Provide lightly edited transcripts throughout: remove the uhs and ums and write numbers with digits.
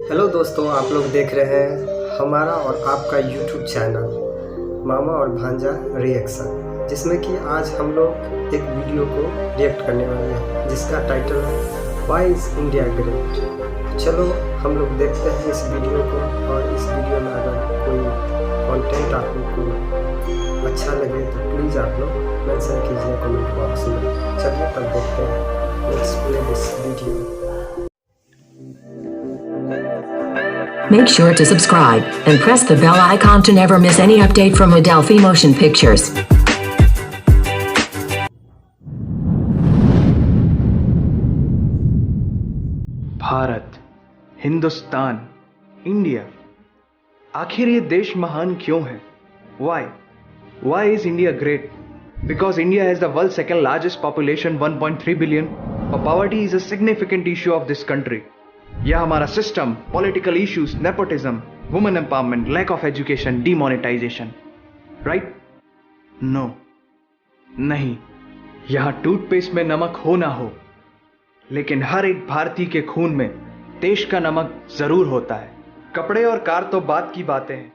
Hello दोस्तों, आप लोग देख रहे हैं हमारा और आपका यूट्यूब चैनल मामा और भांजा रिएक्शन, जिसमें कि आज हम लोग एक वीडियो को रिएक्ट करने वाले हैं जिसका टाइटल है व्हाई इज़ इंडिया ग्रेट। चलो हम लोग देखते हैं इस वीडियो को, और इस वीडियो में अगर कोई कंटेंट आप लोग को अच्छा लगे तो प्लीज़ आप लोग मेंशन कीजिए कमेंट बॉक्स में। चलिए तब देखते हैं, let's play this video. Make sure to subscribe and press the bell icon to never miss any update from Adelphi Motion Pictures. Bharat, Hindustan, India, आखिर ये देश महान क्यों है? Why? Why is India great? Because India has the world's second largest population, 1.3 billion. Poverty is a significant issue of this country. यह हमारा system, political issues, nepotism, women empowerment, lack of education, demonetization, right? No, नहीं। यहां toothpaste में नमक हो ना हो, लेकिन हर एक भारतीय के खून में देश का नमक जरूर होता है। कपड़े और कार तो बात की बातें हैं,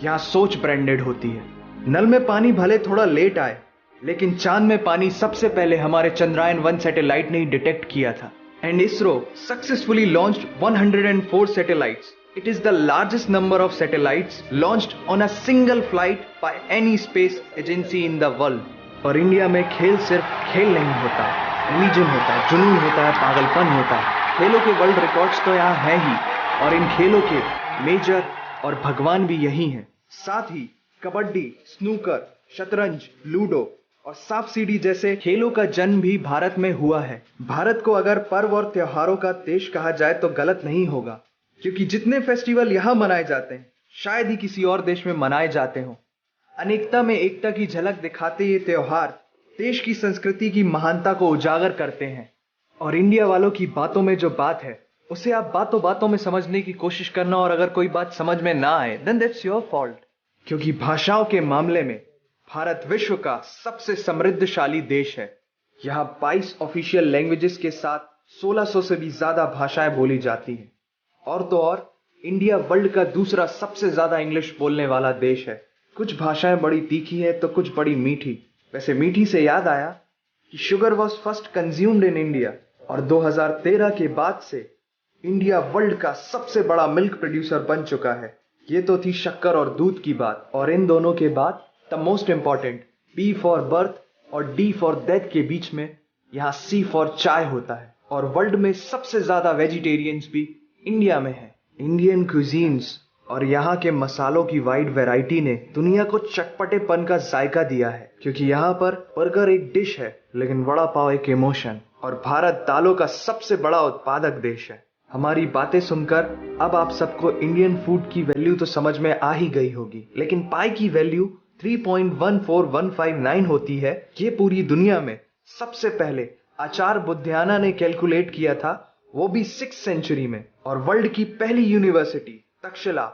यहां सोच ब्रांडेड होती है। नल में पानी भले थोड़ा लेट आए, लेकिन चांद में पानी सबसे पहले हमारे चंद्रयान 1 सैटेलाइट ने ही डिटेक्ट किया था। And ISRO successfully launched 104 satellites. It is the largest number of satellites launched on a single flight by any space agency in the world. और इंडिया में खेल सिर्फ खेल नहीं होता, रिलीजन होता है, जुनून होता है, पागलपन होता है। खेलों के वर्ल्ड रिकॉर्ड्स तो यहाँ है ही, और इन खेलों के मेजर और भगवान भी यही हैं। साथ ही कबड्डी, स्नूकर, शतरंज, लूडो और सांप सीढ़ी जैसे खेलों का जन्म भी भारत में हुआ है। भारत को अगर पर्व और त्योहारों का देश कहा जाए तो गलत नहीं होगा, क्योंकि जितने फेस्टिवल यहाँ मनाए जाते हैं शायद ही किसी और देश में मनाए जाते हों। अनेकता में एकता की झलक दिखाते ये त्योहार देश की संस्कृति की महानता को उजागर करते हैं। और इंडिया वालों की बातों में जो बात है उसे आप बातों बातों में समझने की कोशिश करना, और अगर कोई बात समझ में ना आए देन दैट्स योर फॉल्ट। क्योंकि भाषाओं के मामले में भारत विश्व का सबसे समृद्धशाली देश है। यहाँ 22 ऑफिशियल लैंग्वेजेस के साथ 1600 से भी ज्यादा भाषाएं बोली जाती हैं। और तो और इंडिया वर्ल्ड का दूसरा सबसे ज्यादा इंग्लिश बोलने वाला देश है। कुछ भाषाएं बड़ी तीखी है तो कुछ बड़ी मीठी। वैसे मीठी से याद आया कि sugar was first consumed in India, और 2013 के बाद से इंडिया वर्ल्ड का सबसे बड़ा मिल्क प्रोड्यूसर बन चुका है। ये तो थी शक्कर और दूध की बात, और इन दोनों के बाद the most important B for birth और D फॉर डेथ के बीच में यहाँ C फॉर चाय होता है। और वर्ल्ड में सबसे ज्यादा वेजिटेरियंस भी इंडिया में है। इंडियन क्यूजीन्स और यहाँ के मसालों की वाइड वैरायटी ने दुनिया को चटपटेपन का जायका दिया है, क्योंकि यहाँ पर बर्गर एक डिश है लेकिन वड़ा पाव एक इमोशन। और भारत दालों का सबसे बड़ा उत्पादक देश है। हमारी बातें सुनकर अब आप सबको इंडियन फूड की वैल्यू तो समझ में आ ही गई होगी, लेकिन पाई की वैल्यू 3.14159 होती है। ये पूरी दुनिया में सबसे पहले आचार्य बुद्धियाना ने कैलकुलेट किया था, वो भी 6th सेंचुरी में। और वर्ल्ड की पहली यूनिवर्सिटी तक्षशिला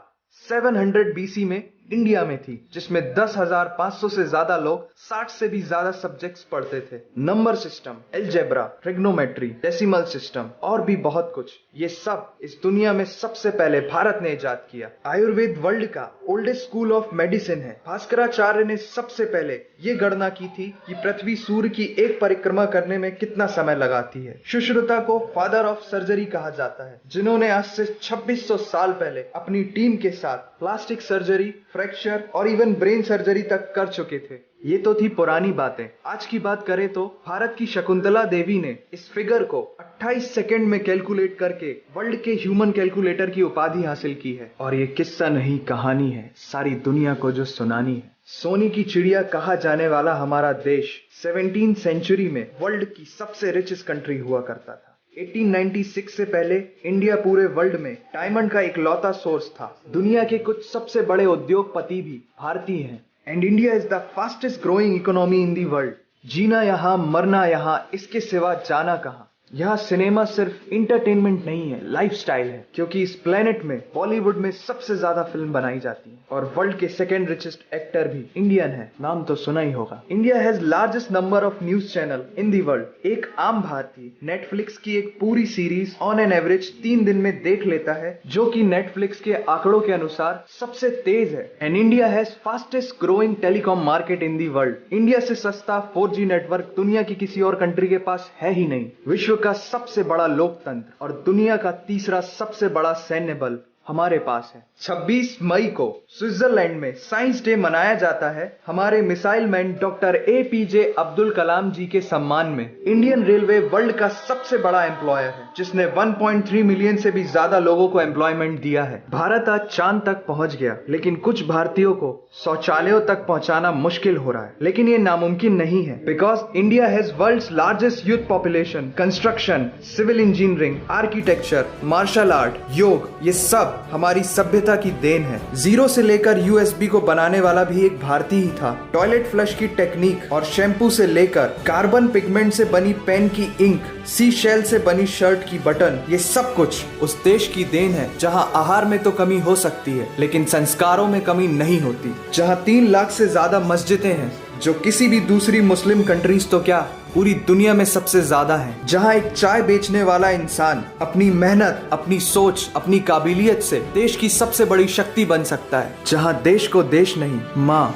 700 BC में इंडिया में थी, जिसमें 10,500 से ज्यादा लोग 60 से भी ज्यादा सब्जेक्ट्स पढ़ते थे। Number system, algebra, trigonometry, decimal system और भी बहुत कुछ, ये सब इस दुनिया में सबसे पहले भारत ने इजाद किया। आयुर्वेद वर्ल्ड का ओल्डेस्ट स्कूल ऑफ मेडिसिन है। भास्कराचार्य ने सबसे पहले ये गणना की थी कि पृथ्वी सूर्य की एक परिक्रमा करने में कितना समय लगाती है। सुश्रुता को फादर ऑफ सर्जरी कहा जाता है, जिन्होंने आज से 2600 साल पहले अपनी टीम के साथ प्लास्टिक सर्जरी, फ्रैक्चर और इवन ब्रेन सर्जरी तक कर चुके थे। ये तो थी पुरानी बातें। आज की बात करें तो भारत की शकुंतला देवी ने इस फिगर को 28 सेकंड में कैलकुलेट करके वर्ल्ड के ह्यूमन कैलकुलेटर की उपाधि हासिल की है। और ये किस्सा नहीं कहानी है, सारी दुनिया को जो सुनानी है। सोने की चिड़िया कहा जाने वाला हमारा देश 17th सेंचुरी में वर्ल्ड की सबसे रिचेस्ट कंट्री हुआ करता था। 1896 से पहले इंडिया पूरे वर्ल्ड में डायमंड का इकलौता सोर्स था। दुनिया के कुछ सबसे बड़े उद्योगपति भी भारतीय हैं। And India is the fastest growing economy in the world. जीना यहाँ, मरना यहाँ, इसके सिवा जाना कहाँ। यहाँ सिनेमा सिर्फ इंटरटेनमेंट नहीं है, लाइफस्टाइल है, क्योंकि इस प्लेनेट में बॉलीवुड में सबसे ज्यादा फिल्म बनाई जाती है और वर्ल्ड के सेकेंड रिचेस्ट एक्टर भी इंडियन है। नाम तो सुना ही होगा। India has largest number of news channel in the world. एक आम भारतीय नेटफ्लिक्स की एक पूरी सीरीज ऑन एन एवरेज 3 दिन में देख लेता है, जो कि नेटफ्लिक्स के आंकड़ों के अनुसार सबसे तेज है। And India has fastest growing telecom market in the world. India से सस्ता 4G नेटवर्क दुनिया की किसी और कंट्री के पास है ही नहीं। विश्व का सबसे बड़ा लोकतंत्र और दुनिया का तीसरा सबसे बड़ा सैन्य बल हमारे पास है। 26 मई को स्विट्जरलैंड में साइंस डे मनाया जाता है हमारे missile man doctor APJ Abdul Kalam ji के सम्मान में। इंडियन रेलवे वर्ल्ड का सबसे बड़ा एम्प्लॉयर है, जिसने 1.3 मिलियन से भी ज्यादा लोगों को एम्प्लॉयमेंट दिया है। भारत आज चांद तक पहुंच गया, लेकिन कुछ भारतीयों को शौचालयों तक पहुंचाना मुश्किल हो रहा है। लेकिन ये नामुमकिन नहीं है, because India has world's largest youth population. Construction, civil engineering, architecture, martial art, yoga, ये सब हमारी सभ्यता की देन है। जीरो से लेकर USB को बनाने वाला भी एक भारतीय ही था। टॉयलेट फ्लश की टेक्निक और शैम्पू से लेकर कार्बन पिगमेंट से बनी पेन की इंक, सी शेल से बनी शर्ट की बटन, ये सब कुछ उस देश की देन है जहां आहार में तो कमी हो सकती है, लेकिन संस्कारों में कमी नहीं होती। जहां 3 लाख से ज्यादा मस्जिदें हैं, जो किसी भी दूसरी मुस्लिम कंट्रीज तो क्या पूरी दुनिया में सबसे ज्यादा है। जहां एक चाय बेचने वाला इंसान अपनी मेहनत, अपनी सोच, अपनी काबिलियत से देश की सबसे बड़ी शक्ति बन सकता है। जहां देश को देश नहीं, माँ,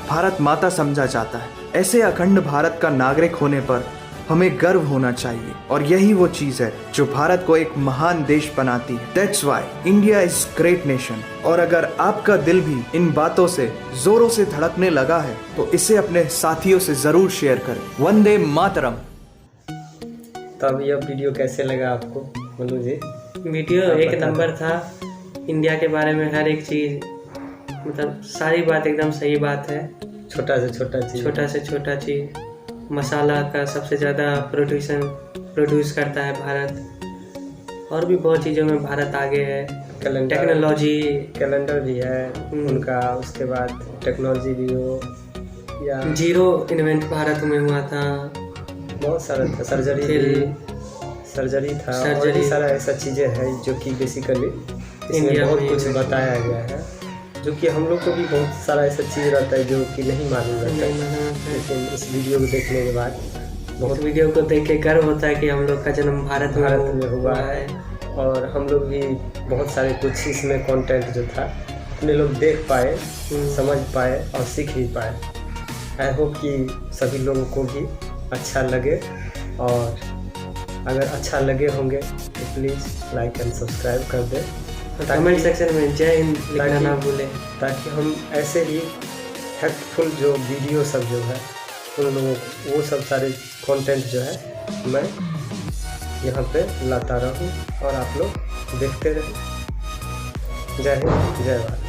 भारत माता समझा जाता है। ऐसे अखंड भारत का नागरिक होने पर हमें गर्व होना चाहिए, और यही वो चीज है जो भारत को एक महान देश बनाती है। That's why India is great nation। और अगर आपका दिल भी इन बातों से जोरों से धड़कने लगा है, तो इसे अपने साथियों से जरूर शेयर करें। वंदे मातरम। तो अब यह वीडियो कैसे लगा आपको मनु जी? वीडियो एक नंबर था। इंडिया के बारे में हर एक चीज़, मतलब सारी बात एकदम सही बात है। छोटा से छोटा चीज़, मसाला का सबसे ज़्यादा प्रोड्यूस करता है भारत। और भी बहुत चीज़ों में भारत आगे है। टेक्नोलॉजी, कैलेंडर भी है उनका, उसके बाद टेक्नोलॉजी भी हो, या जीरो इन्वेंट भारत में हुआ था। बहुत सारा था। सर्जरी था, और भी सारा ऐसा चीज़ें हैं जो कि बेसिकली इसमें बहुत कुछ बताया गया है, जो कि हम लोग को भी बहुत सारा ऐसा चीज़ रहता है जो कि नहीं मालूम रहता है। लेकिन इस वीडियो को देखने के बाद बहुत वीडियो को देख के गर्व होता है कि हम लोग का जन्म भारत में हुआ है। और हम लोग भी बहुत सारे कुछ इसमें कंटेंट जो था अपने लोग देख पाए, समझ पाए और सीख भी पाए। आई होप कि सभी लोगों को भी अच्छा लगे, और अगर अच्छा लगे होंगे तो प्लीज़ लाइक एंड सब्सक्राइब कर दें। कमेंट सेक्शन में जय हिंद लिखना ना भूलें, ताकि हम ऐसे ही हेल्पफुल जो वीडियो सब जो है उन लोगों को, वो सब सारे कंटेंट जो है मैं यहाँ पे लाता रहूँ और आप लोग देखते रहें। जय हिंद, जय भारत।